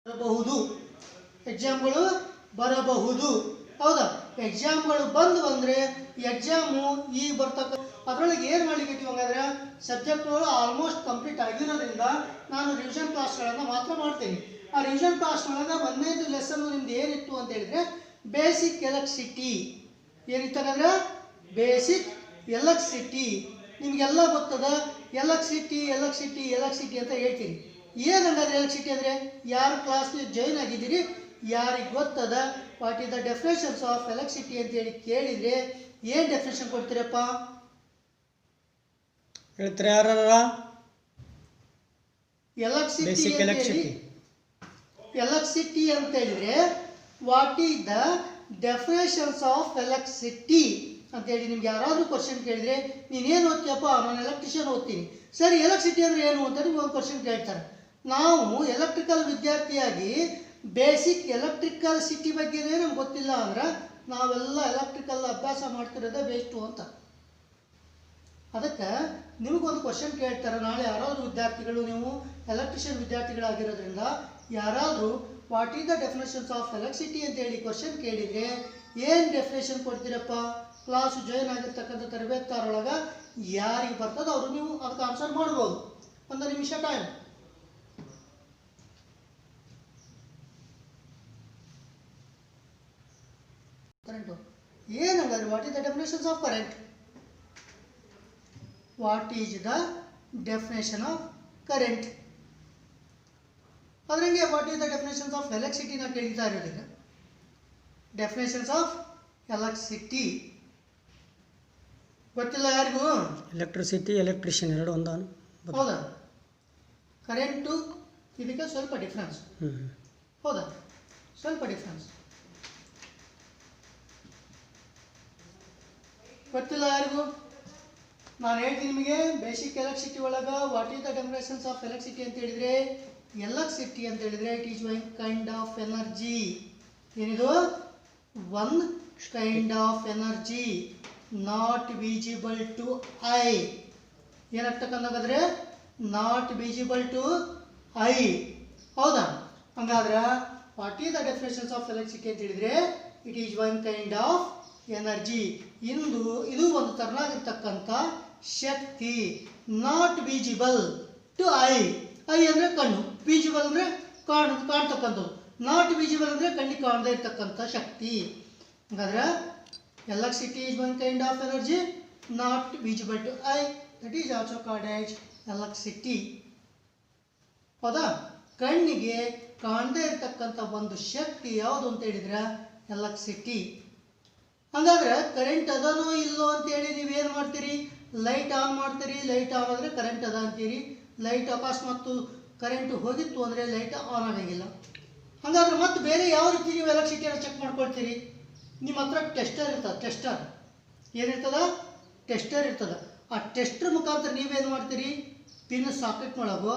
ಬರಬಹುದು ಎಕ್ಸಾಮ್ಗಳು ಬರಬಹುದು ಹೌದಾ ಎಕ್ಸಾಮ್ಗಳು ಬಂದ್ರೆ ಎಕ್ಸಾಮು ಈಗ ಬರ್ತಕ್ಕ ಅದರೊಳಗೆ ಏನು ಮಾಡಲಿಕ್ಕೆ ಹಾಗಾದ್ರೆ ಸಬ್ಜೆಕ್ಟ್ಗಳು ಆಲ್ಮೋಸ್ಟ್ ಕಂಪ್ಲೀಟ್ ಆಗಿರೋದ್ರಿಂದ ನಾನು ರಿವಿಷನ್ ಕ್ಲಾಸ್ಗಳನ್ನು ಮಾತ್ರ ಮಾಡ್ತೀನಿ. ಆ ರಿವಿಷನ್ ಕ್ಲಾಸ್ ಒಳಗೆ 1ನೇದು ಲೆಸನ್ ನಿಮ್ದು ಏನಿತ್ತು ಅಂತ ಹೇಳಿದ್ರೆ ಬೇಸಿಕ್ ಎಲೆಕ್ಟ್ರಿಸಿಟಿ ಏನಿತ್ತಂದ್ರೆ ಬೇಸಿಕ್ ಎಲೆಕ್ಟ್ರಿಸಿಟಿ ನಿಮಗೆಲ್ಲ ಗೊತ್ತದ. ಎಲೆಕ್ಟ್ರಿಸಿಟಿ ಅಂತ ಹೇಳ್ತೀನಿ. ಏನಂದ್ರೆ ಎಲೆಕ್ಟ್ರಿಸಿಟಿ ಅಂದರೆ ಯಾರು ಕ್ಲಾಸ್ಗೆ ಜಾಯಿನ್ ಆಗಿದ್ದೀರಿ ಯಾರಿಗೆ ಗೊತ್ತದ what is the definitions of electricity ಅಂತೇಳಿ ಕೇಳಿದರೆ ಏನು ಡೆಫಿನೇಷನ್ ಕೊಡ್ತೀರಪ್ಪ ಹೇಳ್ತಾರೆ ಯಾರ ಎಲೆಕ್ಟ್ರಿಸಿಟಿ ಅಂತ ಹೇಳಿದ್ರೆ what is the definitions of electricity ಅಂತೇಳಿ ನಿಮ್ಗೆ ಯಾರಾದರೂ ಕ್ವಶನ್ ಕೇಳಿದ್ರೆ ನೀನೇನು ಓದ್ತೀಯಪ್ಪ ನಾನು ಎಲೆಕ್ಟ್ರಿಷಿಯನ್ ಓದ್ತೀನಿ. ಸರಿ ಎಲೆಕ್ಟ್ರಿಸಿಟಿ ಅಂದರೆ ಏನು ಅಂತ ನಿಮ್ಗೆ ಒಂದು ಕ್ವಶನ್ ಕೇಳ್ತಾರೆ. ನಾವು ಎಲೆಕ್ಟ್ರಿಕಲ್ ವಿದ್ಯಾರ್ಥಿಯಾಗಿ ಬೇಸಿಕ್ ಎಲೆಕ್ಟ್ರಿಕಲ್ ಸಿಟಿ ಬಗ್ಗೆನೇ ನಮ್ಗೆ ಗೊತ್ತಿಲ್ಲ ಅಂದ್ರೆ ನಾವೆಲ್ಲ ಎಲೆಕ್ಟ್ರಿಕಲ್ ಅಭ್ಯಾಸ ಮಾಡ್ತಿರೋದೇ ಬೇಸ್ಟು ಅಂತ. ಅದಕ್ಕೆ ನಿಮಗೊಂದು ಕ್ವಶನ್ ಕೇಳ್ತಾರೆ ನಾಳೆ ಯಾರಾದರೂ ವಿದ್ಯಾರ್ಥಿಗಳು ನೀವು ಎಲೆಕ್ಟ್ರಿಷಿಯನ್ ವಿದ್ಯಾರ್ಥಿಗಳಾಗಿರೋದ್ರಿಂದ ಯಾರಾದರೂ what is the definitions of electricity ಅಂತೇಳಿ ಕ್ವಶನ್ ಕೇಳಿದರೆ ಏನು ಡೆಫಿನೇಷನ್ ಕೊಡ್ತೀರಪ್ಪ ಕ್ಲಾಸ್ ಜಾಯಿನ್ ಆಗಿರ್ತಕ್ಕಂಥ ತರಬೇತಾರೊಳಗೆ ಯಾರಿಗೆ ಬರ್ತದೆ ಅವರು ನೀವು ಅದಕ್ಕೆ ಆನ್ಸರ್ ಮಾಡ್ಬೋದು. 1 ನಿಮಿಷ ಟೈಮ್. ಕರೆಂಟು ಏನಂದ್ರೆ what is the definitions of current what is the definitions of current ಅದ್ರಂಗೆ what is the definitions of ಎಲೆಕ್ಟ್ರಿಸಿಟಿನ ಕೇಳ್ತಾ ಇರೋದೀಗ. ಡೆಫಿನೇಷನ್ಸ್ ಆಫ್ ಎಲೆಕ್ಟ್ರಿಸಿಟಿ ಗೊತ್ತಿಲ್ಲ ಯಾರಿಗೂ. ಎಲೆಕ್ಟ್ರಿಸಿಟಿ ಎಲೆಕ್ಟ್ರಿಷಿಯನ್ ಎರಡು ಒಂದ ಹೌದಾ ಕರೆಂಟು ಇದಕ್ಕೆ ಸ್ವಲ್ಪ ಡಿಫ್ರೆನ್ಸ್ ಹೌದಾ ಸ್ವಲ್ಪ ಡಿಫ್ರೆನ್ಸ್ ಗೊತ್ತಿಲ್ಲ ಯಾರಿಗೂ. ನಾನು ಹೇಳ್ತೀನಿ ನಿಮಗೆ ಬೇಸಿಕ್ ಎಲೆಕ್ಟ್ರಿಸಿಟಿ ಒಳಗೆ what is the definitions of electricity ಅಂತ ಹೇಳಿದರೆ ಎಲೆಕ್ಟ್ರಿಸಿಟಿ ಅಂತ ಹೇಳಿದರೆ it is one kind of energy. ಏನಿದು one kind of energy not visible to eye. ಏನಾಗ್ತಕ್ಕಂತಾದ್ರೆ ನಾಟ್ ವಿಜಿಬಲ್ ಟು ಐ ಹೌದಾ. ಹಂಗಾದ್ರೆ what is the definitions of electricity ಅಂತ ಹೇಳಿದರೆ it is one kind of energy. ಇದು ಒಂದು ತರನಾಗಿರ್ತಕ್ಕಂಥ ಶಕ್ತಿ. Not visible to eye. Eye ಅಂದರೆ ಕಣ್ಣು, ವಿಜಿಬಲ್ ಅಂದರೆ ಕಾಣ್ತಕ್ಕಂಥದ್ದು, ನಾಟ್ ವಿಜಿಬಲ್ ಅಂದರೆ ಕಣ್ಣಿಗೆ ಕಾಣದೇ ಇರ್ತಕ್ಕಂಥ ಶಕ್ತಿ. ಹಾಗಾದ್ರೆ electricity is one kind of energy not visible to eye that is also called as electricity. ಹೌದಾ ಕಣ್ಣಿಗೆ ಕಾಣದೇ ಇರ್ತಕ್ಕಂಥ ಒಂದು ಶಕ್ತಿ ಯಾವುದು ಅಂತ ಹೇಳಿದ್ರೆ ಎಲೆಕ್ಟ್ರಿಸಿಟಿ. ಹಾಗಾದ್ರೆ ಕರೆಂಟ್ ಅದನೋ ಇಲ್ಲೋ ಅಂತೇಳಿ ನೀವೇನು ಮಾಡ್ತೀರಿ ಲೈಟ್ ಆನ್ ಮಾಡ್ತೀರಿ. ಲೈಟ್ ಆನ್ ಆದರೆ ಕರೆಂಟ್ ಅದ ಅಂತೀರಿ. ಲೈಟ್ ಅಕಸ್ಮಾತ್ ಕರೆಂಟ್ ಹೋಗಿತ್ತು ಅಂದರೆ ಲೈಟ್ ಆನ್ ಆಗಂಗಿಲ್ಲ. ಹಾಗಾದ್ರೆ ಮತ್ತೆ ಬೇರೆ ಯಾವ ರೀತಿ ನೀವು ಎಲೆಕ್ಟ್ರಿಸಿಟಿಯನ್ನು ಚೆಕ್ ಮಾಡ್ಕೊಳ್ತೀರಿ. ನಿಮ್ಮ ಹತ್ರ ಟೆಸ್ಟರ್ ಇರ್ತದೆ. ಟೆಸ್ಟರ್ ಏನಿರ್ತದ ಟೆಸ್ಟರ್ ಇರ್ತದೆ. ಆ ಟೆಸ್ಟರ್ ಮುಖಾಂತರ ನೀವೇನು ಮಾಡ್ತೀರಿ ಪಿನ್ ಸಾಕೆಟ್ನೊಳಗೋ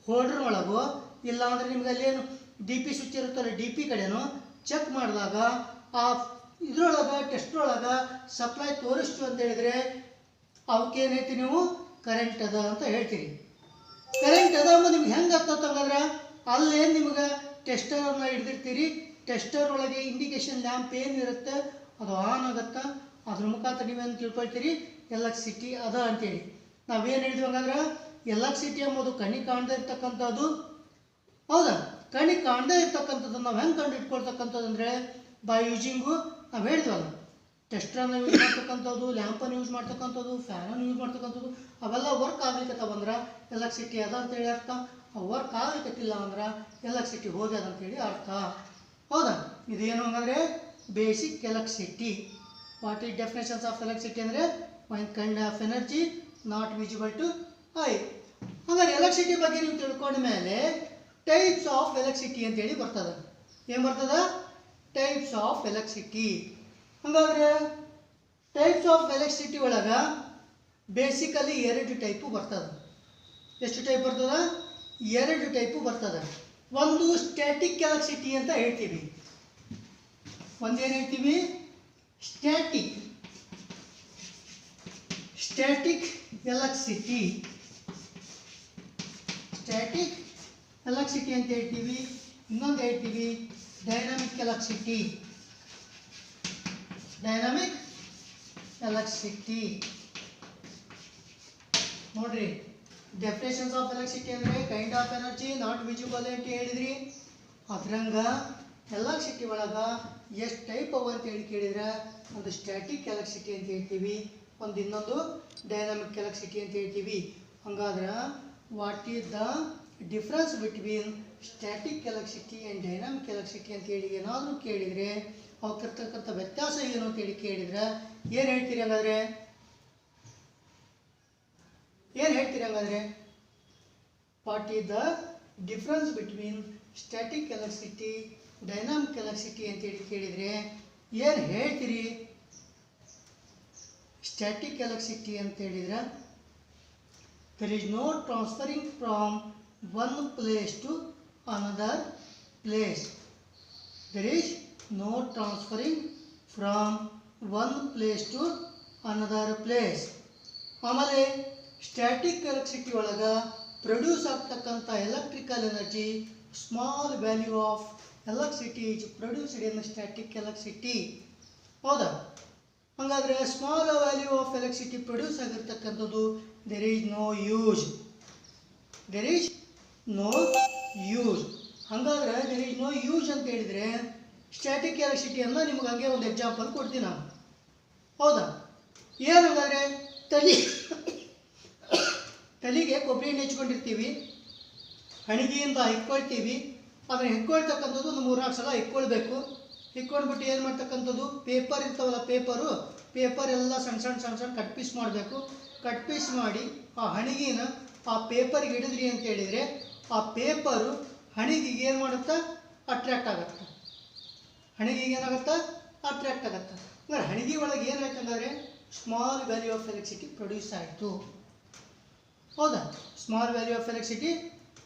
ಹೋಲ್ಡ್ರ್ನೊಳಗೋ ಇಲ್ಲ ಅಂದರೆ ನಿಮ್ಗೆ ಅಲ್ಲೇನು ಡಿ ಪಿ ಸ್ವಿಚ್ ಇರುತ್ತಲ್ಲ ಡಿ ಪಿ ಕಡೆನೋ ಚೆಕ್ ಮಾಡಿದಾಗ ಆ ಇದ್ರೊಳಗೆ ಟೆಸ್ಟ್ರೊಳಗೆ ಸಪ್ಲೈ ತೋರಿಸ್ತು ಅಂತ ಹೇಳಿದರೆ ಅವಕ್ಕೇನೈತಿ ನೀವು ಕರೆಂಟ್ ಅದ ಅಂತ ಹೇಳ್ತೀರಿ. ಕರೆಂಟ್ ಅದ ಅಂಬ ನಿಮ್ಗೆ ಹೆಂಗೆ ಆಗ್ತಂದ್ರೆ ಅಲ್ಲೇ ನಿಮ್ಗೆ ಟೆಸ್ಟರನ್ನು ಹಿಡ್ದಿರ್ತೀರಿ. ಟೆಸ್ಟರ್ ಒಳಗೆ ಇಂಡಿಕೇಶನ್ ಲ್ಯಾಂಪ್ ಏನಿರುತ್ತೆ ಅದು ಆನ್ ಆಗುತ್ತಾ ಅದ್ರ ಮುಖಾಂತರ ನೀವೇನು ತಿಳ್ಕೊಳ್ತೀರಿ ಎಲೆಕ್ಟ್ರಿಸಿಟಿ ಅದ ಅಂತೇಳಿ. ನಾವೇನು ಹೇಳಿದ್ವಿ ಹಂಗಂದ್ರೆ ಎಲೆಕ್ಟ್ರಿಸಿಟಿ ಎಂಬುದು ಕಣ್ಣಿಗೆ ಕಾಣದೇ ಇರ್ತಕ್ಕಂಥದ್ದು ಹೌದಾ. ಕಣ್ಣಿಗೆ ಕಾಣದೇ ಇರ್ತಕ್ಕಂಥದ್ದು ನಾವು ಹೆಂಗೆ ಕಂಡು ಇಟ್ಕೊಳ್ತಕ್ಕಂಥದ್ದು ಅಂದರೆ ಬೈ ಯೂಸಿಂಗು ನಾವು ಹೇಳಿದ್ವಲ್ಲ ಟೆಸ್ಟರನ್ನು ಯೂಸ್ ಮಾಡ್ತಕ್ಕಂಥದ್ದು, ಲ್ಯಾಂಪನ್ನು ಯೂಸ್ ಮಾಡ್ತಕ್ಕಂಥದ್ದು, ಫ್ಯಾನನ್ನು ಯೂಸ್ ಮಾಡ್ತಕ್ಕಂಥದ್ದು ಅವೆಲ್ಲ ವರ್ಕ್ ಆಗ್ಲಿಕ್ಕೆ ಬಂದ್ರೆ ಎಲೆಕ್ಟ್ರಿಸಿಟಿ ಅದ ಅಂತೇಳಿ ಅರ್ಥ. ವರ್ಕ್ ಆಗ್ಲಿಕ್ಕಿಲ್ಲ ಅಂದ್ರೆ ಎಲೆಕ್ಟ್ರಿಸಿಟಿ ಹೋಗ್ಯದ ಅಂತೇಳಿ ಅರ್ಥ ಹೌದಾ. ಇದೇನು ಹಂಗಂದರೆ basic electricity. What is definitions of electricity ಅಂದರೆ one kind of energy not visible to eye. ಹಾಗಾದ್ರೆ ಎಲೆಕ್ಟ್ರಿಸಿಟಿ ಬಗ್ಗೆ ನೀವು ತಿಳ್ಕೊಂಡ ಮೇಲೆ ಟೈಪ್ಸ್ ಆಫ್ ಎಲೆಕ್ಟ್ರಿಸಿಟಿ ಅಂತೇಳಿ ಬರ್ತದೆ. ಏನು ಬರ್ತದೆ ಟೈಪ್ಸ್ ಆಫ್ ಎಲೆಕ್ಟ್ರಿಸಿಟಿ. ಹಾಗಾದ್ರೆ ಟೈಪ್ಸ್ ಆಫ್ ಎಲೆಕ್ಟ್ರಿಸಿಟಿ ಒಳಗೆ ಬೇಸಿಕಲಿ 2 ಟೈಪು ಬರ್ತದೆ. ಎಷ್ಟು ಟೈಪ್ ಬರ್ತದೆ 2 ಟೈಪು ಬರ್ತದೆ. ಒಂದು ಸ್ಟ್ಯಾಟಿಕ್ ಎಲೆಕ್ಟ್ರಿಸಿಟಿ ಅಂತ ಹೇಳ್ತೀವಿ. ಒಂದೇನು ಹೇಳ್ತೀವಿ ಸ್ಟ್ಯಾಟಿಕ್ ಎಲೆಕ್ಟ್ರಿಸಿಟಿ. ಸ್ಟ್ಯಾಟಿಕ್ ಎಲೆಕ್ಟ್ರಿಸಿಟಿ ಅಂತ ಹೇಳ್ತೀವಿ. ಇನ್ನೊಂದು ಹೇಳ್ತೀವಿ ಡೈನಾಮಿಕ್ ಎಲೆಕ್ಟ್ರಿಸಿಟಿ. ಡೈನಾಮಿಕ್ ಎಲೆಕ್ಟ್ರಿಸಿಟಿ ನೋಡ್ರಿ, ಡೆಫಿನೇಷನ್ಸ್ ಆಫ್ ಎಲೆಕ್ಟ್ರಿಸಿಟಿ ಅಂದರೆ kind of energy not visible ಅಂತ ಹೇಳಿದ್ರಿ. ಅದ್ರಂಗ ಎಲೆಕ್ಟ್ರಿಸಿಟಿ ಒಳಗೆ ಎಷ್ಟು ಟೈಪ್ ಅವ ಅಂತ ಹೇಳಿ ಕೇಳಿದ್ರೆ ಒಂದು ಸ್ಟ್ಯಾಟಿಕ್ ಎಲೆಕ್ಟ್ರಿಸಿಟಿ ಅಂತ ಹೇಳ್ತೀವಿ, ಒಂದು ಇನ್ನೊಂದು ಡೈನಾಮಿಕ್ ಎಲೆಕ್ಟ್ರಿಸಿಟಿ ಅಂತ ಹೇಳ್ತೀವಿ. ಹಂಗಾದ್ರೆ what is the difference between static electricity and dynamic electricity ಅಂತೇಳಿ ಏನಾದರೂ ಕೇಳಿದರೆ ಅವಕ್ಕಿರ್ತಕ್ಕಂಥ ವ್ಯತ್ಯಾಸ ಏನು ಅಂತೇಳಿ ಕೇಳಿದ್ರೆ ಏನು ಹೇಳ್ತೀರಿ ಹಂಗಾದ್ರೆ? ಏನು ಹೇಳ್ತೀರಿ ಹಂಗಾದ್ರೆ? What is the difference between static electricity dynamic electricity ಅಂತೇಳಿ ಕೇಳಿದರೆ ಏನು ಹೇಳ್ತೀರಿ? ಸ್ಟ್ಯಾಟಿಕ್ ಎಲೆಕ್ಟ್ರಿಸಿಟಿ ಅಂತ ಹೇಳಿದ್ರೆ there is no transferring from one place to another place. There is no transferring from one place to another place. ಆಮೇಲೆ static electricity ಒಳಗೆ produce ಆಗ್ತಕ್ಕಂಥ electrical energy small value of electricity is produced in static electricity. ಹೌದಾ? ಹಾಗಾದರೆ small value of electricity produce ಆಗಿರ್ತಕ್ಕಂಥದ್ದು there is no use. there is no use. ಹಾಗಾದ್ರೆ there is no use ಅಂತ ಹೇಳಿದರೆ static ಎಲೆಕ್ಟ್ರಿಸಿಟಿಯನ್ನು ನಿಮ್ಗೆ ಹಂಗೆ ಒಂದು ಎಕ್ಸಾಂಪಲ್ ಕೊಡ್ತೀನಿ ನಾನು. ಹೌದಾ? ಏನು ಹಾಗಾದರೆ ತಲೆಗೆ ಕೊಬ್ಬರಿ ಎಣ್ಣೆ ಹಚ್ಕೊಂಡಿರ್ತೀವಿ, ಹಣಿಗೆಯಿಂದ ಇಕ್ಕೊಳ್ತೀವಿ. ಅದನ್ನು ಇಕ್ಕೊಳ್ತಕ್ಕಂಥದ್ದು ಒಂದು 3-4 ಸಲ ಇಕ್ಕೊಳ್ಬೇಕು. ಇಕ್ಕೊಂಡ್ಬಿಟ್ಟು ಏನು ಮಾಡ್ತಕ್ಕಂಥದ್ದು, ಪೇಪರ್ ಇರ್ತಾವಲ್ಲ, ಪೇಪರ್ ಎಲ್ಲ ಸಣ್ಣ ಕಟ್ ಪೀಸ್ ಮಾಡಬೇಕು. ಕಟ್ ಪೀಸ್ ಮಾಡಿ ಆ ಹಣಿಗೆನ ಆ ಪೇಪರ್ಗೆ ಹಿಡಿದ್ರಿ ಅಂತ ಹೇಳಿದರೆ ಆ ಪೇಪರು ಹಣಿಗೆಗೆ ಏನು ಮಾಡುತ್ತಾ, ಅಟ್ರ್ಯಾಕ್ಟ್ ಆಗುತ್ತೆ. ಹಣಿಗೆಗೆ ಏನಾಗುತ್ತಾ, ಅಟ್ರ್ಯಾಕ್ಟ್ ಆಗುತ್ತೆ. ಅಂದರೆ ಹಣಿಗೆ ಒಳಗೆ ಏನಾಯ್ತು ಅಂದರೆ small value of electricity produce ಆಯಿತು. ಹೌದಾ? Small value of electricity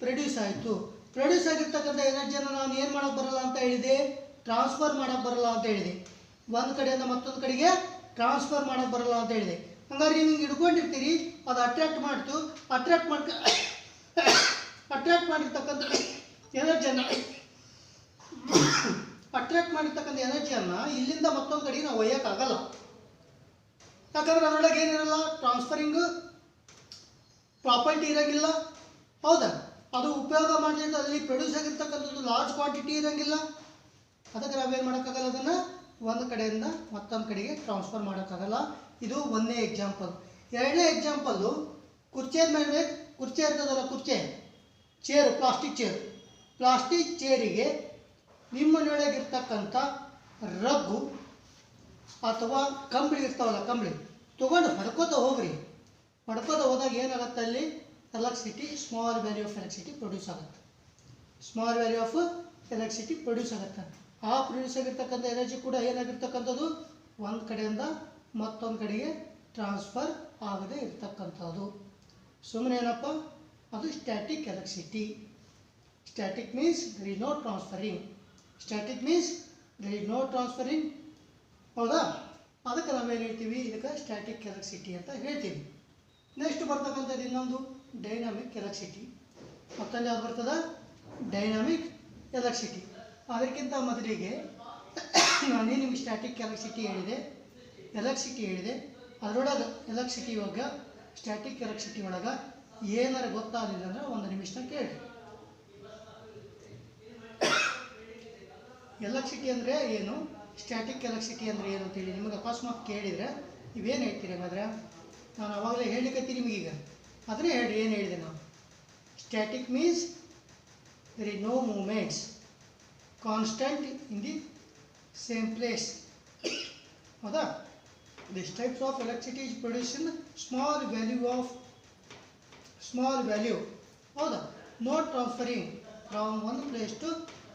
produce ಆಯಿತು. ಪ್ರೊಡ್ಯೂಸ್ ಆಗಿರ್ತಕ್ಕಂಥ ಎನರ್ಜಿಯನ್ನು ನಾನು ಏನು ಮಾಡೋಕ್ಕೆ ಬರಲ್ಲ ಅಂತ ಹೇಳಿದೆ, ಟ್ರಾನ್ಸ್ಫರ್ ಮಾಡೋಕ್ಕೆ ಬರಲ್ಲ ಅಂತ ಹೇಳಿದೆ. ಒಂದು ಕಡೆಯಿಂದ ಮತ್ತೊಂದು ಕಡೆಗೆ ಟ್ರಾನ್ಸ್ಫರ್ ಮಾಡೋಕ್ಕೆ ಬರಲ್ಲ ಅಂತ ಹೇಳಿದೆ. ಹಂಗಾದ್ರೆ ನೀವು ಹಿಂಗೆ ಹಿಡ್ಕೊಂಡಿರ್ತೀರಿ, ಅದು ಅಟ್ರ್ಯಾಕ್ಟ್ ಮಾಡಿರ್ತಕ್ಕಂಥ ಎನರ್ಜಿಯನ್ನು ಇಲ್ಲಿಂದ ಮತ್ತೊಂದು ಕಡೆಗೆ ನಾವು ಒಯ್ಯೋಕ್ಕಾಗಲ್ಲ. ಯಾಕಂದ್ರೆ ಅದರೊಳಗೆ ಏನಿರಲ್ಲ, ಟ್ರಾನ್ಸ್ಫರಿಂಗ್ ಪ್ರಾಪರ್ಟಿ ಇರೋಂಗಿಲ್ಲ. ಹೌದಾ? ಅದು ಉಪಯೋಗ ಮಾಡಿದ್ರೆ ಅಲ್ಲಿ ಪ್ರೊಡ್ಯೂಸ್ ಆಗಿರ್ತಕ್ಕಂಥದ್ದು ಲಾರ್ಜ್ ಕ್ವಾಂಟಿಟಿ ಇರೋಂಗಿಲ್ಲ. ಅದಕ್ಕೆ ನಾವೇನು ಮಾಡೋಕ್ಕಾಗಲ್ಲ, ಅದನ್ನು ಒಂದು ಕಡೆಯಿಂದ ಮತ್ತೊಂದು ಕಡೆಗೆ ಟ್ರಾನ್ಸ್ಫರ್ ಮಾಡೋಕ್ಕಾಗಲ್ಲ. ಇದು ಒಂದನೇ ಎಕ್ಸಾಂಪಲ್. ಎರಡನೇ ಎಕ್ಸಾಂಪಲ್ಲು, ಕುರ್ಚಿ ಮೇಲೆ ಕುರ್ಚಿ ಇರ್ತದಲ್ಲ, ಚೇರು, ಪ್ಲಾಸ್ಟಿಕ್ ಚೇರಿಗೆ ನಿಮ್ಮನೆಯೊಳಗಿರ್ತಕ್ಕಂಥ ರಗ್ಗು ಅಥವಾ ಕಂಬಳಿ ಇರ್ತಾವಲ್ಲ, ಕಂಬಳಿ ತೊಗೊಂಡು ಹೊಡ್ಕೋತ ಹೋದಾಗ ಏನಾಗುತ್ತೆ, ಅಲ್ಲಿ electricity small value of electricity produce ಆಗುತ್ತೆ. ಆ ಪ್ರೊಡ್ಯೂಸ್ ಆಗಿರ್ತಕ್ಕಂಥ ಎನರ್ಜಿ ಕೂಡ ಏನಾಗಿರ್ತಕ್ಕಂಥದ್ದು ಒಂದು ಕಡೆಯಿಂದ ಮತ್ತೊಂದು ಕಡೆಗೆ ಟ್ರಾನ್ಸ್ಫರ್ ಆಗದೆ ಇರ್ತಕ್ಕಂಥದ್ದು. ಸುಮ್ಮನೆ ಏನಪ್ಪ, ಅದು static electricity. Static means there is no transferring. ಹೌದಾ? ಅದಕ್ಕೆ ನಾವೇನು ಹೇಳ್ತೀವಿ, ಇದಕ್ಕೆ ಸ್ಟ್ಯಾಟಿಕ್ ಎಲೆಕ್ಟ್ರಿಸಿಟಿ ಅಂತ ಹೇಳ್ತೀವಿ. ನೆಕ್ಸ್ಟ್ ಬರ್ತಕ್ಕಂಥದ್ದು ಇನ್ನೊಂದು ಡೈನಾಮಿಕ್ ಎಲೆಕ್ಟ್ರಿಸಿಟಿ. ಮತ್ತೊಂದು ಯಾವ್ದು ಬರ್ತದೆ, ಡೈನಾಮಿಕ್ ಎಲೆಕ್ಟ್ರಿಸಿಟಿ. ಅದಕ್ಕಿಂತ ಮೊದಲಿಗೆ ನಾನೇ ನಿಮಗೆ ಸ್ಟ್ಯಾಟಿಕ್ ಎಲೆಕ್ಟ್ರಿಸಿಟಿ ಹೇಳಿದೆ, ಅದರೊಳಗೆ ಎಲೆಕ್ಟ್ರಿಸಿಟಿ ಒಳಗೆ ಸ್ಟ್ಯಾಟಿಕ್ ಎಲೆಕ್ಟ್ರಿಸಿಟಿ ಒಳಗೆ ಏನಾರು ಗೊತ್ತಾಗಲಿಲ್ಲ ಅಂದರೆ ಒಂದು ನಿಮಿಷ ಕೇಳಿ. ಎಲೆಕ್ಟ್ರಿಸಿಟಿ ಅಂದರೆ ಏನು, ಸ್ಟ್ಯಾಟಿಕ್ ಎಲೆಕ್ಟ್ರಿಸಿಟಿ ಅಂದರೆ ಏನು ಅಂತೇಳಿ ನಿಮಗೆ ಅಕಸ್ಮಾತ್ ಕೇಳಿದರೆ ಇವೇನು ಹೇಳ್ತೀರಿ? ಹಾಗಾದ್ರೆ ನಾನು ಅವಾಗಲೇ ಹೇಳಿಕತ್ತೀನಿ ನಿಮಗೀಗ, ಅದನ್ನೇ ಹೇಳಿ. ಏನು ಹೇಳಿದೆ ನಾನು? Static means there is no movements, constant in the same place. ಹೌದಾ? This types of electricity is produced in small value. ಹೌದಾ? No transferring from one place to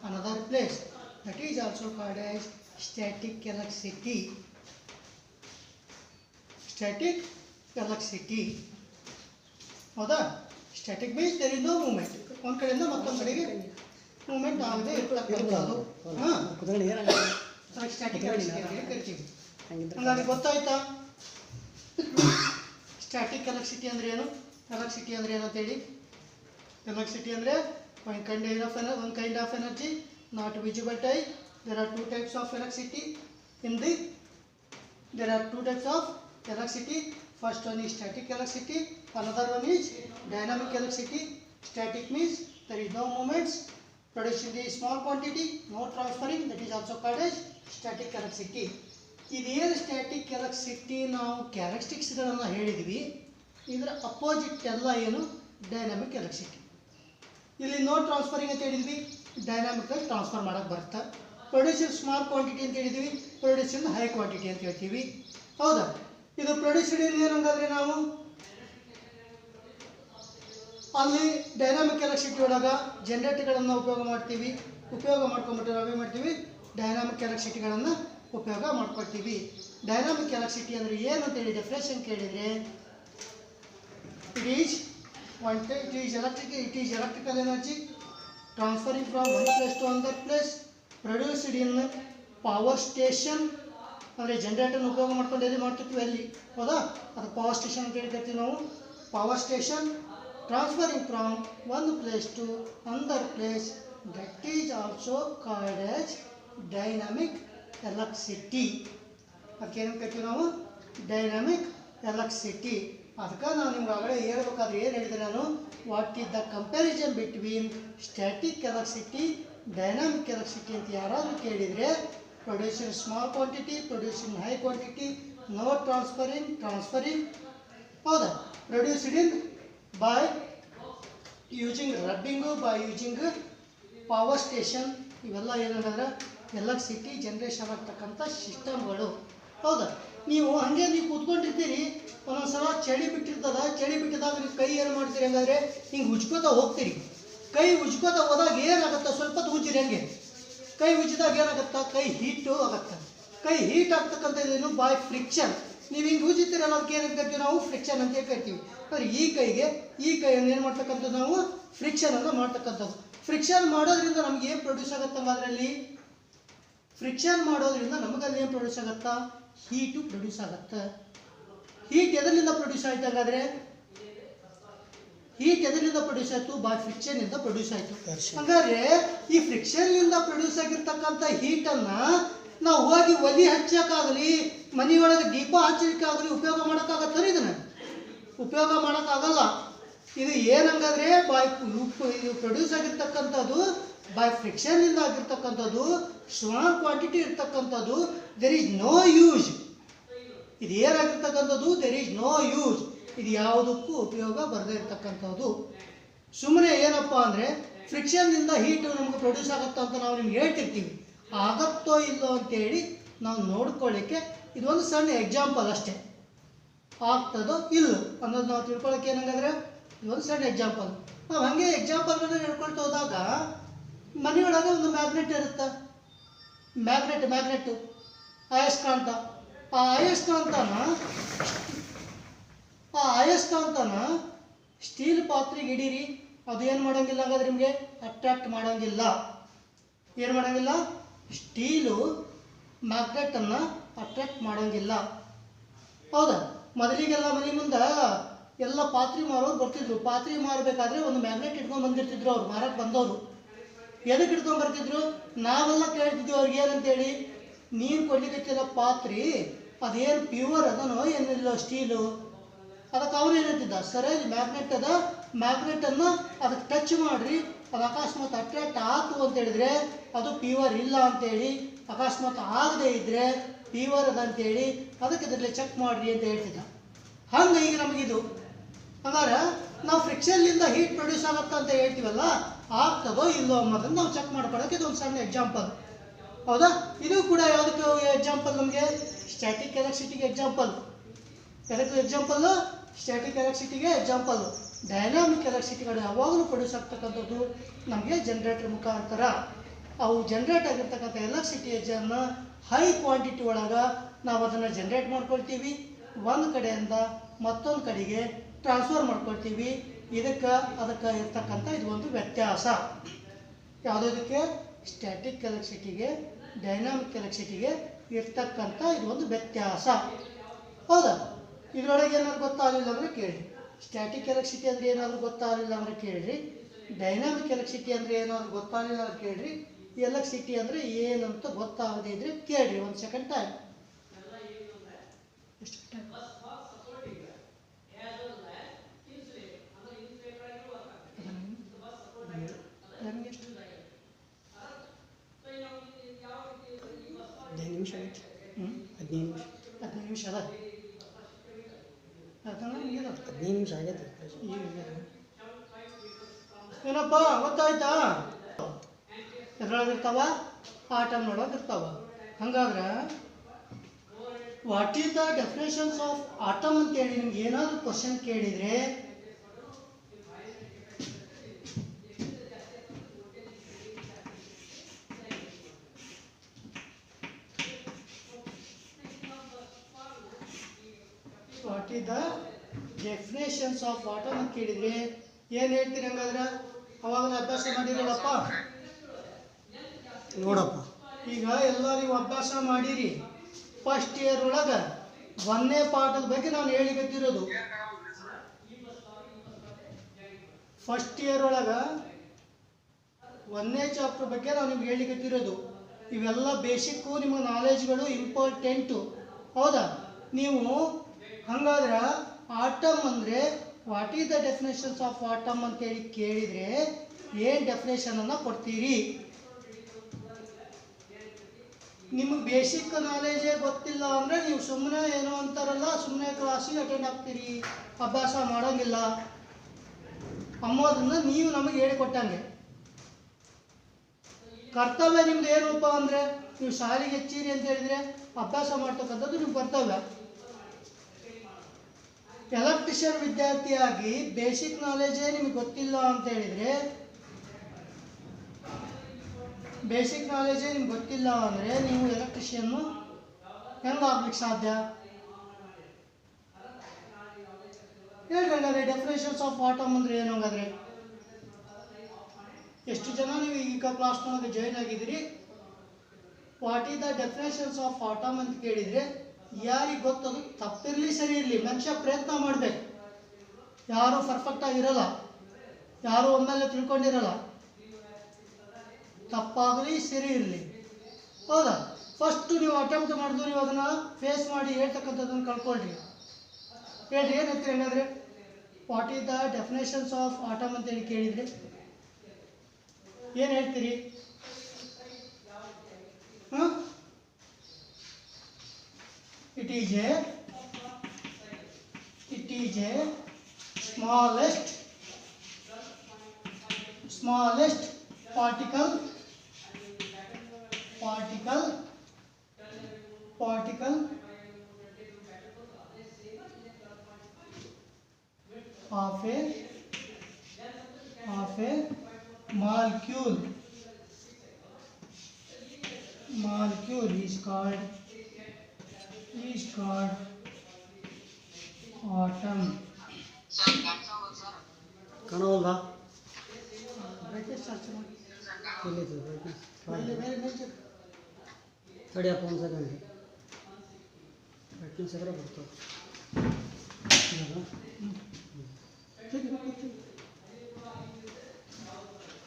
another place. That is also called as static electricity. ಹೌದಾ? Static means there is no movement. ಒಂದು ಕಡೆಯಿಂದ ಮತ್ತೊಂದು ಕಡೆಗೆ movement ಆಗದೆ ಇರ್ತಕ್ಕಂಥದ್ದು. Static electricity ಅಂತ ಕರಿತೀವಿ. ಹಾಗಾಗಿ ಗೊತ್ತಾಯ್ತಾ ಸ್ಟ್ಯಾಟಿಕ್ ಎಲೆಕ್ಟ್ರಿಸಿಟಿ ಅಂದರೆ ಏನು, ಎಲೆಕ್ಟ್ರಿಸಿಟಿ ಅಂದರೆ ಏನು ಅಂತೇಳಿ? ಎಲೆಕ್ಟ್ರಿಸಿಟಿ ಅಂದರೆ one kind of energy not visible to eye. There are two types of electricity there are two types of electricity. First one is static electricity, another one is dynamic electricity. Static means there is no movements, producing the small quantity, no transferring, that is also called as static electricity. ಇದೇನು static electricity ನಾವು ಕ್ಯಾರೆಕ್ಟರಿಸ್ಟಿಕ್ಸ್ಗಳನ್ನು ಹೇಳಿದ್ವಿ, ಇದರ opposite ಎಲ್ಲ ಏನು dynamic electricity. ಇಲ್ಲಿ no transferring ಅಂತ ಹೇಳಿದ್ವಿ, dynamic transfer ಮಾಡೋಕ್ಕೆ ಬರುತ್ತೆ. ಪ್ರೊಡ್ಯೂಸಿಂಗ್ ಸ್ಮಾಲ್ ಕ್ವಾಂಟಿಟಿ ಅಂತ ಹೇಳಿದ್ವಿ, ಪ್ರೊಡ್ಯೂಸಿಂಗ್ ಹೈ ಕ್ವಾಂಟಿಟಿ ಅಂತ ಹೇಳ್ತೀವಿ. ಹೌದಾ? ಇದು ಪ್ರೊಡ್ಯೂಸ್ಡ್ ಏನಂಗಾದ್ರೆ ನಾವು ಅಲ್ಲಿ ಡೈನಾಮಿಕ್ ಎಲೆಕ್ಟ್ರಿಸಿಟಿ ಒಳಗೆ ಜನರೇಟರ್ಗಳನ್ನು ಉಪಯೋಗ ಮಾಡ್ಕೊಂಡ್ಬಿಟ್ಟು ನಾವೇನು ಮಾಡ್ತೀವಿ, ಡೈನಾಮಿಕ್ ಎಲೆಕ್ಟ್ರಿಸಿಟಿಗಳನ್ನು ಉಪಯೋಗ ಮಾಡ್ಕೊಳ್ತೀವಿ. ಡೈನಾಮಿಕ್ ಎಲೆಕ್ಟ್ರಿಸಿಟಿ ಅಂದರೆ ಏನು ಅಂತೇಳಿ ಡೆಫಿನೇಷನ್ ಕೇಳಿದರೆ, it is electrical energy transferring from one place to another place produced in power station. ಅಂದರೆ ಜನರೇಟರ್ನ ಉಪಯೋಗ ಮಾಡ್ಕೊಂಡು ಎಲ್ಲಿ ಮಾಡ್ತಿರ್ತೀವಿ ಅಲ್ಲಿ, ಹೌದಾ? ಅದು ಪವರ್ ಸ್ಟೇಷನ್ ಅಂತ ಹೇಳ್ತೀವಿ ನಾವು. Power station transferring from one place to another place, that is also called as dynamic electricity. ಅದಕ್ಕೇನು ಕರಿತೀವಿ ನಾವು, ಡೈನಾಮಿಕ್ ಎಲೆಕ್ಟ್ರಿಸಿಟಿ. ಅದಕ್ಕೆ ನಾನು ನಿಮ್ಗೆ ಆಗಲೇ ಹೇಳ್ಬೇಕಾದ್ರೆ ಏನು ಹೇಳಿದೆ ನಾನು, what is the comparison between static electricity dynamic electricity ಅಂತ ಯಾರಾದರೂ ಕೇಳಿದರೆ, producing small quantity, producing high quantity, no transferring, ಹೌದಾ? Produced in by using rubbing, by using power station. ಇವೆಲ್ಲ ಏನಂದ್ರೆ ಎಲೆಕ್ಟ್ರಿಸಿಟಿ ಜನರೇಷನ್ ಆಗ್ತಕ್ಕಂಥ ಸಿಸ್ಟಮ್ಗಳು, ಹೌದಾ? ನೀವು ಕೂತ್ಕೊಂಡಿರ್ತೀರಿ, ಒಂದೊಂದ್ಸಲ ಚಳಿ ಬಿಟ್ಟಿದ್ದಾಗ ನೀವು ಕೈ ಏನು ಮಾಡ್ತೀರಿ ಹಂಗಾದ್ರೆ ಹಿಂಗೆ ಉಜ್ಕೋತಾ ಹೋಗ್ತೀರಿ. ಕೈ ಉಜ್ಕೋತಾ ಹೋದಾಗ ಏನಾಗುತ್ತೆ, ಸ್ವಲ್ಪ ಹೊತ್ತು ಉಜ್ಜಿರಿ. ಹಂಗೆ ಕೈ ಉಜ್ಜಿದಾಗ ಏನಾಗುತ್ತೆ, ಕೈ ಹೀಟು ಆಗುತ್ತೆ. ಕೈ ಹೀಟ್ ಆಗ್ತಕ್ಕಂಥದ್ದೇನು, ಬೈ ಫ್ರಿಕ್ಷನ್. ನೀವು ಹಿಂಗೆ ಉಜ್ಜಿತೀರಲ್ಲ, ಅದಕ್ಕೆ ಏನಂತ ಕರಿತೀವಿ ನಾವು, ಫ್ರಿಕ್ಷನ್ ಅಂತ ಕರಿತೀವಿ. ಆದರೆ ಈ ಕೈಯನ್ನು ಏನು ಮಾಡ್ತಕ್ಕಂಥದ್ದು ನಾವು, ಫ್ರಿಕ್ಷನನ್ನು ಮಾಡ್ತಕ್ಕಂಥದ್ದು. ಫ್ರಿಕ್ಷನ್ ಮಾಡೋದ್ರಿಂದ ನಮ್ಗೆ ಏನು ಪ್ರೊಡ್ಯೂಸ್ ಆಗುತ್ತೆ ಅದರಲ್ಲಿ, ಫ್ರಿಕ್ಷನ್ ಮಾಡೋದ್ರಿಂದ ನಮಗಲ್ಲಿ ಏನು ಪ್ರೊಡ್ಯೂಸ್ ಆಗುತ್ತಾ, ಹೀಟು ಪ್ರೊಡ್ಯೂಸ್ ಆಗುತ್ತೆ. ಹೀಟ್ ಎದರಿಂದ ಪ್ರೊಡ್ಯೂಸ್ ಆಯ್ತು ಹಾಗಾದ್ರೆ, ಹೀಟ್ ಎದರಿಂದ ಪ್ರೊಡ್ಯೂಸ್ ಆಯಿತು, ಬೈ ಫ್ರಿಕ್ಷನ್ ಇಂದ ಪ್ರೊಡ್ಯೂಸ್ ಆಯಿತು. ಹಾಗಾದ್ರೆ ಈ ಫ್ರಿಕ್ಷನ್ ಇಂದ ಪ್ರೊಡ್ಯೂಸ್ ಆಗಿರ್ತಕ್ಕಂಥ ಹೀಟನ್ನು ನಾವು ಹೋಗಿ ಒಲಿ ಹಚ್ಚಕ್ಕಾಗಲಿ, ಮನೆಯೊಳಗೆ ದೀಪ ಹಚ್ಚಲಿಕ್ಕಾಗಲಿ ಉಪಯೋಗ ಮಾಡೋಕ್ಕಾಗತ್ತೆ? ಇದನ್ನ ಉಪಯೋಗ ಮಾಡೋಕ್ಕಾಗಲ್ಲ. ಇದು ಏನಂಗಾದ್ರೆ ಇದು ಪ್ರೊಡ್ಯೂಸ್ ಆಗಿರ್ತಕ್ಕಂಥದ್ದು ಬೈ ಫ್ರಿಕ್ಷನ್ ಇಂದ ಆಗಿರ್ತಕ್ಕಂಥದ್ದು, ಸ್ಮಾಲ್ ಕ್ವಾಂಟಿಟಿ ಇರ್ತಕ್ಕಂಥದ್ದು, ದೇರ್ ಈಸ್ ನೋ ಯೂಸ್. ಇದು ಏನಾಗಿರ್ತಕ್ಕಂಥದ್ದು, ದೇರ್ ಈಸ್ ನೋ ಯೂಸ್. ಇದು ಯಾವುದಕ್ಕೂ ಉಪಯೋಗ ಬರದೇ ಇರ್ತಕ್ಕಂಥದ್ದು. ಸುಮ್ಮನೆ ಏನಪ್ಪ ಅಂದರೆ ಫ್ರಿಕ್ಷನ್ನಿಂದ ಹೀಟು ನಮಗೆ ಪ್ರೊಡ್ಯೂಸ್ ಆಗುತ್ತೋ ಅಂತ ನಾವು ನಿಮ್ಗೆ ಹೇಳ್ತಿರ್ತೀವಿ, ಆಗತ್ತೋ ಇಲ್ಲೋ ಅಂತೇಳಿ ನಾವು ನೋಡ್ಕೊಳ್ಳಿಕ್ಕೆ ಇದೊಂದು ಸಣ್ಣ ಎಕ್ಸಾಂಪಲ್ ಅಷ್ಟೇ. ಆಗ್ತದೋ ಇಲ್ಲೋ ಅನ್ನೋದು ನಾವು ತಿಳ್ಕೊಳ್ಳೋಕೆ ಏನಂಗಾದ್ರೆ ಇದೊಂದು ಸಣ್ಣ ಎಕ್ಸಾಂಪಲ್. ನಾವು ಹಾಗೆ ಎಕ್ಸಾಂಪಲ್ಗಳನ್ನ ಹೇಳ್ಕೊಳ್ತಾ ಹೋದಾಗ ಮನೆಯೊಳಗೆ ಒಂದು ಮ್ಯಾಗ್ನೆಟ್ ಇರುತ್ತೆ, ಮ್ಯಾಗ್ನೆಟ್ ಅಯಸ್ಕಾಂತ. ಆ ಅಯಸ್ಕಾಂತನ ಸ್ಟೀಲ್ ಪಾತ್ರೆಗೆ ಇಡೀರಿ, ಅದು ಏನು ಮಾಡೋಂಗಿಲ್ಲ ಹಾಗಾದ್ರೆ ನಿಮಗೆ ಅಟ್ರಾಕ್ಟ್ ಮಾಡೋಂಗಿಲ್ಲ. ಏನು ಮಾಡೋಂಗಿಲ್ಲ, ಸ್ಟೀಲು ಮ್ಯಾಗ್ನೆಟನ್ನು ಅಟ್ರಾಕ್ಟ್ ಮಾಡೋಂಗಿಲ್ಲ, ಹೌದಾ? ಮೊದಲಿಗೆಲ್ಲ ಮನೆ ಮುಂದೆ ಎಲ್ಲ ಪಾತ್ರೆ ಮಾರೋರು ಬರ್ತಿದ್ರು. ಪಾತ್ರೆ ಮಾರಬೇಕಾದ್ರೆ ಒಂದು ಮ್ಯಾಗ್ನೆಟ್ ಇಟ್ಕೊಂಡು ಬಂದಿರ್ತಿದ್ರು ಅವ್ರು, ಮಾರಕ್ಕೆ ಬಂದವರು. ಎದಕ್ಕೆ ಇಟ್ಕೊಂಡು ಬರ್ತಿದ್ರು, ನಾವೆಲ್ಲ ಕೇಳ್ತಿದ್ವಿ ಅವ್ರಿಗೆ ಏನಂತೇಳಿ, ನೀರು ಕೊಡ್ಲಿಕ್ಕೆಲ್ಲ ಪಾತ್ರೆ ಅದೇನು ಪ್ಯೂರ್ ಅದನೋ ಏನಿಲ್ಲ ಸ್ಟೀಲು. ಅದಕ್ಕೆ ಅವನು ಏನಂತಿದ್ದ, ಸರಿಯಾಗಿ ಮ್ಯಾಗ್ನೆಟ್ ಅದ, ಮ್ಯಾಗ್ನೆಟನ್ನು ಅದಕ್ಕೆ ಟಚ್ ಮಾಡಿರಿ, ಅದು ಅಕಸ್ಮಾತ್ ಅಟ್ರಾಕ್ಟ್ ಆಯ್ತು ಅಂತ ಹೇಳಿದ್ರೆ ಅದು ಪ್ಯೂರ್ ಇಲ್ಲ ಅಂತೇಳಿ, ಅಕಸ್ಮಾತ್ ಆಗದೆ ಇದ್ದರೆ ಪ್ಯೂರ್ ಅದ ಅಂತೇಳಿ ಅದಕ್ಕೆ ಇದರಲ್ಲಿ ಚೆಕ್ ಮಾಡಿರಿ ಅಂತ ಹೇಳ್ತಿದ್ದ. ಹಂಗೆ ಈಗ ನಮಗಿದು ಹಂಗಾರೆ ನಾವು ಫ್ರಿಕ್ಷನ್ನಿಂದ ಹೀಟ್ ಪ್ರೊಡ್ಯೂಸ್ ಆಗುತ್ತಾ ಅಂತ ಹೇಳ್ತೀವಲ್ಲ, ಆಗ್ತದೋ ಇಲ್ಲೋ ಅನ್ನೋದನ್ನು ನಾವು ಚೆಕ್ ಮಾಡ್ಕೊಳ್ಳೋಕೆ ಇದೊಂದು ಸಣ್ಣ ಎಕ್ಸಾಂಪಲ್, ಹೌದಾ? ಇದು ಕೂಡ ಯಾವುದಕ್ಕೆ ಎಕ್ಸಾಂಪಲ್, ನಮಗೆ ಸ್ಟ್ಯಾಟಿಕ್ ಎಲೆಕ್ಟ್ರಿಸಿಟಿಗೆ ಎಕ್ಸಾಂಪಲ್. ಎಕ್ಸಾಂಪಲ್ಲು ಸ್ಟ್ಯಾಟಿಕ್ ಎಲೆಕ್ಟ್ರಿಸಿಟಿಗೆ ಎಕ್ಸಾಂಪಲ್. ಡೈನಾಮಿಕ್ ಎಲೆಕ್ಟ್ರಿಸಿಟಿಗಳು ಯಾವಾಗಲೂ ಪ್ರೊಡ್ಯೂಸ್ ಆಗ್ತಕ್ಕಂಥದ್ದು ನಮಗೆ ಜನರೇಟರ್ ಮುಖಾಂತರ. ಅವು ಜನರೇಟ್ ಆಗಿರ್ತಕ್ಕಂಥ ಎಲೆಕ್ಟ್ರಿಸಿಟಿಯನ್ನು ಹೈ ಕ್ವಾಂಟಿಟಿ ಒಳಗೆ ನಾವು ಅದನ್ನು ಜನರೇಟ್ ಮಾಡ್ಕೊಳ್ತೀವಿ, ಒಂದು ಕಡೆಯಿಂದ ಮತ್ತೊಂದು ಕಡೆಗೆ ಟ್ರಾನ್ಸ್ಫರ್ ಮಾಡ್ಕೊಳ್ತೀವಿ. ಅದಕ್ಕೆ ಇರ್ತಕ್ಕಂಥ ಇದು ಒಂದು ವ್ಯತ್ಯಾಸ. ಯಾವುದಕ್ಕೆ, ಸ್ಟ್ಯಾಟಿಕ್ ಎಲೆಕ್ಟ್ರಿಸಿಟಿಗೆ ಡೈನಾಮಿಕ್ ಎಲೆಕ್ಟ್ರಿಸಿಟಿಗೆ ಇರ್ತಕ್ಕಂಥ ಇದು ಒಂದು ವ್ಯತ್ಯಾಸ, ಹೌದಾ? ಇದರೊಳಗೆ ಏನಾದ್ರು ಗೊತ್ತಾಗಲಿಲ್ಲ ಅಂದರೆ ಕೇಳಿರಿ. ಸ್ಟ್ಯಾಟಿಕ್ ಎಲೆಕ್ಟ್ರಿಸಿಟಿ ಅಂದರೆ ಏನಾದರೂ ಗೊತ್ತಾಗಲಿಲ್ಲ ಅಂದರೆ ಕೇಳಿರಿ. ಡೈನಾಮಿಕ್ ಎಲೆಕ್ಟ್ರಿಸಿಟಿ ಅಂದರೆ ಏನು ಅಂತ ಗೊತ್ತಾಗಲಿಲ್ಲ ಅಂತ ಕೇಳ್ರಿ. ಎಲೆಕ್ಟ್ರಿಸಿಟಿ ಅಂದರೆ ಏನಂತ ಗೊತ್ತಾಗದೇ ಇದ್ರೆ ಕೇಳ್ರಿ. ಒಂದು ಸೆಕೆಂಡ್ ಟೈಮ್. ಎಷ್ಟು ಟೈಮ್? ನಮಗೆ ಎಷ್ಟು? 15 ನಿಮಿಷ ಆಯ್ತು. 15 ನಿಮಿಷ. 15 ನಿಮಿಷ ಅದ. ಅದನ್ನ ಈಗ 15 ನಿಮಿಷ ಆಗೈತೆ. ಏನಪ್ಪ ಗೊತ್ತಾಯ್ತಾ? ಎದ್ರೊಳಗಿರ್ತಾವ, ಆಟಮ್ನೊಳಗೆ ಇರ್ತಾವ. ಹಂಗಾದ್ರೆ what is the definitions of atom ಅಂತೇಳಿ ನಿಮ್ಗೆ ಏನಾದರೂ ಕ್ವಶನ್ ಕೇಳಿದರೆ what is the definitions of atom ಅಂತ ಕೇಳಿದರೆ ಏನು ಹೇಳ್ತೀರಿ? ಹಂಗಾದ್ರೆ ಅವಾಗ ಅಭ್ಯಾಸ ಮಾಡಿರಲ್ಲಪ್ಪ. ನೋಡಪ್ಪ, ಈಗ ಎಲ್ಲ ನೀವು ಅಭ್ಯಾಸ ಮಾಡಿರಿ. ಫಸ್ಟ್ ಇಯರ್ ಒಳಗೆ 1ನೇ ಪಾಠದ ಬಗ್ಗೆ ನಾನು ಹೇಳಿಕತ್ತಿರೋದು. ಫಸ್ಟ್ ಇಯರ್ ಒಳಗೆ 1ನೇ ಚಾಪ್ಟರ್ ಬಗ್ಗೆ ನಾವು ನಿಮ್ಗೆ ಹೇಳಿಕತ್ತಿರೋದು. ಇವೆಲ್ಲ ಬೇಸಿಕ್ಕು ನಿಮಗೆ ನಾಲೆಜ್ಗಳು ಇಂಪಾರ್ಟೆಂಟು, ಹೌದಾ? ನೀವು ಹಂಗಾದ್ರೆ ಆಟಮ್ ಅಂದರೆ what is the definitions of atom ಅಂತೇಳಿ ಕೇಳಿದರೆ ಏನು ಡೆಫಿನೇಷನನ್ನು ಕೊಡ್ತೀರಿ? ನಿಮಗೆ ಬೇಸಿಕ್ ನಾಲೆಜೇ ಗೊತ್ತಿಲ್ಲ ಅಂದರೆ ನೀವು ಸುಮ್ಮನೆ ಏನೋ ಅಂತಾರಲ್ಲ, ಸುಮ್ಮನೆ ಕ್ಲಾಸಿಗೆ ಅಟೆಂಡ್ ಆಗ್ತೀರಿ, ಅಭ್ಯಾಸ ಮಾಡೋಂಗಿಲ್ಲ ಅಂಬೋದನ್ನು ನೀವು ನಮಗೆ ಹೇಳಿಕೊಟ್ಟಂಗೆ. ಕರ್ತವ್ಯ ನಿಮ್ದು ಏನಪ್ಪ ಅಂದರೆ ನೀವು ಶಾಲೆಗೆ ಹೆಚ್ಚಿರಿ ಅಂತ ಹೇಳಿದರೆ ಅಭ್ಯಾಸ ಮಾಡ್ತಕ್ಕಂಥದ್ದು ನಿಮ್ಮ ಕರ್ತವ್ಯ. ಎಲೆಕ್ಟ್ರಿಷಿಯನ್ ವಿದ್ಯಾರ್ಥಿಯಾಗಿ ಬೇಸಿಕ್ ನಾಲೆಜೇ ನಿಮಗೆ ಗೊತ್ತಿಲ್ಲ ಅಂತ ಹೇಳಿದರೆ, ಬೇಸಿಕ್ ನಾಲೆಜೇ ನಿಮ್ಗೆ ಗೊತ್ತಿಲ್ಲ ಅಂದರೆ ನೀವು ಎಲೆಕ್ಟ್ರಿಷಿಯನ್ನು ಹೆಂಗೆ ಆಗ್ಲಿಕ್ಕೆ ಸಾಧ್ಯ? ಹೇಳ್ರಿ ಹಂಗಾದ್ರೆ ಡೆಫಿನೇಷನ್ಸ್ ಆಫ್ ಆಟಮ್ ಅಂದರೆ ಏನು? ಹಂಗಾದ್ರೆ ಎಷ್ಟು ಜನ ನೀವು ಈಗ ಕ್ಲಾಸ್ನೊಳಗೆ ಜಾಯ್ನ್ ಆಗಿದ್ದೀರಿ? What is the definitions of atom ಅಂತ ಕೇಳಿದರೆ ಯಾರಿಗೆ ಗೊತ್ತದು? ತಪ್ಪಿರಲಿ ಸರಿ ಇರಲಿ, ಮನುಷ್ಯ ಪ್ರಯತ್ನ ಮಾಡಬೇಕು. ಯಾರೂ ಪರ್ಫೆಕ್ಟ್ ಆಗಿರಲ್ಲ, ಯಾರೂ ಒಮ್ಮೆಲೆ ತಿಳ್ಕೊಂಡಿರಲ್ಲ. ತಪ್ಪಾಗಲಿ ಸರಿ ಇರಲಿ, ಹೌದಾ? ಫಸ್ಟು ನೀವು ಅಟೆಂಪ್ಟ್ ಮಾಡಿದ್ರು ನೀವು ಅದನ್ನು ಫೇಸ್ ಮಾಡಿ ಹೇಳ್ತಕ್ಕಂಥದ್ದನ್ನು ಕಳ್ಕೊಳ್ರಿ. ಹೇಳ್ರಿ ಏನು ಹೇಳ್ತೀರಿ ಹಂಗಾದ್ರೆ? What is the definitions of atom ಅಂತೇಳಿ ಕೇಳಿದರೆ ಏನು ಹೇಳ್ತೀರಿ? ಹಾಂ, it is a smallest particle of a molecule is called atom. ಕಾಣವಲ್ವಾ? ಬ್ರೈಟ್ನೆಸ್ ಸರ್ಚ್ ಮಾಡಿ. ಎಲ್ಲಿದೆ ಮೇಲೆ ತಡಿಯಪ್ಪ ಒಂದು ಸೆಕೆಂಡ್. ಬ್ರೈಟ್ನೆಸ್ ಎದ್ರೆ ಬರ್ತದೆ.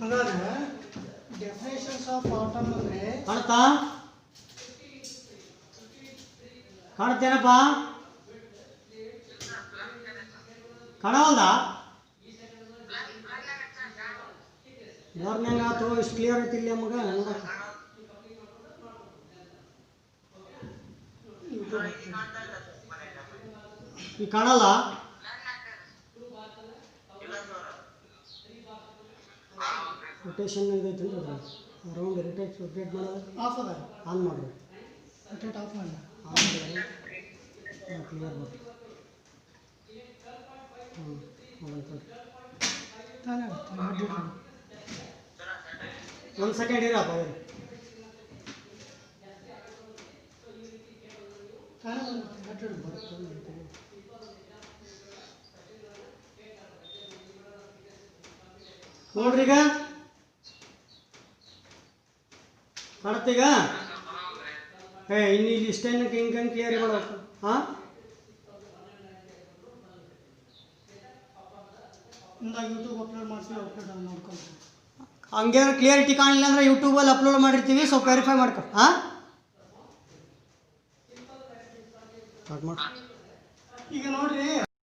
ಹಾಗಾದ್ರೆ ಡೆಫಿನೇಷನ್ಸ್ ಆಫ್ ಆಟಮ್ ಅಂದರೆ ಕಾಣುತ್ತೇನಪ್ಪ? ಕಾಣವಲ್ದ? ಬರ್ನಂಗ ಆತು, ಇಷ್ಟು ಕ್ಲಿಯರ್ ಐತಿ ಇಲ್ಲಿ ಮಗ ನೋಡಕ್ಕೆ. ಈಗ ಕಾಣಲ್ಲ? ರೊಟೇಷನ್ ಇದೈತಿ ರೌಂಡ್ ರೊಟೇಟ್ ಮಾಡೋದು ಆಫ್ ಅದ. ಆನ್ ಮಾಡಿರಿ. ರೊಟೇಟ್ ಆಫ್ ಮಾಡಿ. ಆನ್ ಮಾಡಿ. ಕ್ಲಿಯರ್ ಬರ್ತದೆ. ತಾನೇ ಆಗುತ್ತೆ. ಒಂದು ಸೆಕೆಂಡ್ ಇರಪ್ಪ. ತಾನೇ ಬರುತ್ತೆ. ನೋಡ್ರಿ ಈಗ ಕಾಣತ್ತೀಗ? ಇನ್ನು ಇಲ್ಲಿ ಇಷ್ಟೇನಕ್ಕೆ ಹಿಂಗೆ ಕ್ಲಿಯರ್ ಮಾಡಬೇಕು. ಹಾಂ, ಇಂದಾಗ ಯೂಟ್ಯೂಬ್ ಅಪ್ಲೋಡ್ ಮಾಡ್ತೀವಿ ಅಪ್ಲೋಡ್ ನೋಡ್ಕೊಳ್ತೀವಿ. ಹಂಗೇನಾದ್ರು ಕ್ಲಿಯರಿಟಿ ಕಾಣಲಿಲ್ಲ ಅಂದರೆ ಯೂಟ್ಯೂಬಲ್ಲಿ ಅಪ್ಲೋಡ್ ಮಾಡಿರ್ತೀವಿ, ಸ್ವಲ್ಪ ವೆರಿಫೈ ಮಾಡ್ಕೊ. ಹಾಂ ಸ್ಟಾರ್ಟ್ ಮಾಡಿ. ಈಗ ನೋಡ್ರಿ